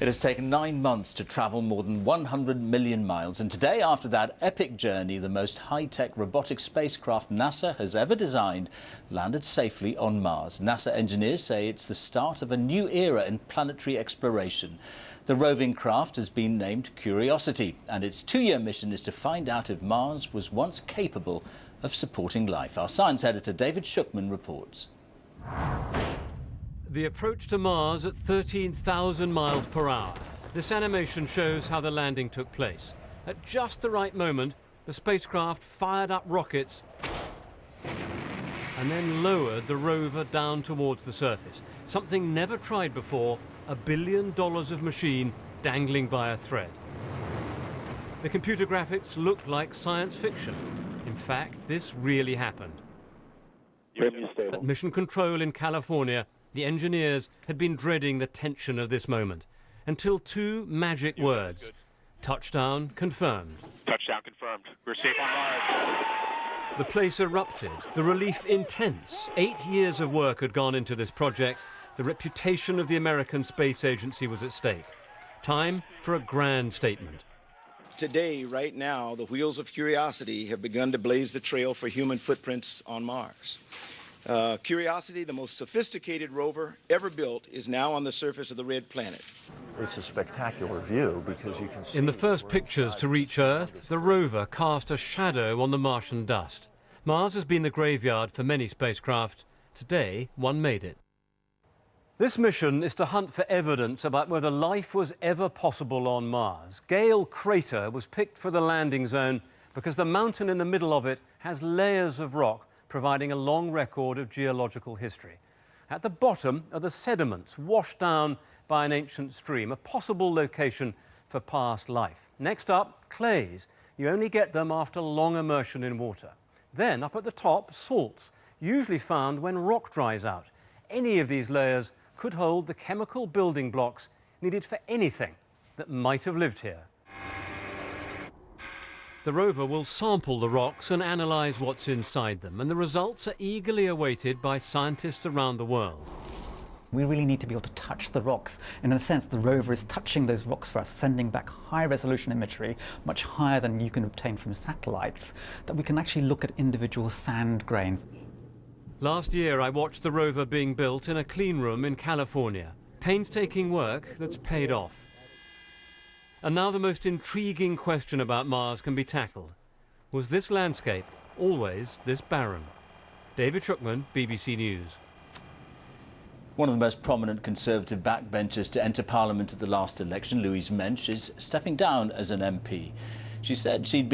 It has taken 9 months to travel more than 100 million miles, and today, after that epic journey, the most high-tech robotic spacecraft NASA has ever designed landed safely on Mars. NASA engineers say it's the start of a new era in planetary exploration. The roving craft has been named Curiosity, and its 2-year mission is to find out if Mars was once capable of supporting life. Our science editor David Shukman reports. The approach to Mars at 13,000 miles per hour. This animation shows how the landing took place. At just the right moment, the spacecraft fired up rockets and then lowered the rover down towards the surface. Something never tried before, $1 billion of machine dangling by a thread. The computer graphics looked like science fiction. In fact, this really happened. At Mission Control in California, the engineers had been dreading the tension of this moment until two magic words. Touchdown confirmed. Touchdown confirmed. We're safe on Mars. The place erupted, the relief intense. 8 years of work had gone into this project. The reputation of the American Space Agency was at stake. Time for a grand statement. Today, right now, the wheels of Curiosity have begun to blaze the trail for human footprints on Mars. Curiosity, the most sophisticated rover ever built, is now on the surface of the red planet. It's a spectacular view because you can see... In the first pictures to reach Earth, the rover cast a shadow on the Martian dust. Mars has been the graveyard for many spacecraft. Today, one made it. This mission is to hunt for evidence about whether life was ever possible on Mars. Gale Crater was picked for the landing zone because the mountain in the middle of it has layers of rock, providing a long record of geological history. At the bottom are the sediments washed down by an ancient stream, a possible location for past life. Next up, clays. You only get them after long immersion in water. Then, up at the top, salts, usually found when rock dries out. Any of these layers could hold the chemical building blocks needed for anything that might have lived here. The rover will sample the rocks and analyze what's inside them, and the results are eagerly awaited by scientists around the world. We really need to be able to touch the rocks. And in a sense, the rover is touching those rocks for us, sending back high-resolution imagery, much higher than you can obtain from satellites, that we can actually look at individual sand grains. Last year, I watched the rover being built in a clean room in California. Painstaking work that's paid off. And now the most intriguing question about Mars can be tackled. Was this landscape always this barren? David Shukman, BBC News. One of the most prominent Conservative backbenchers to enter Parliament at the last election, Louise Mensch, is stepping down as an MP. She said she'd be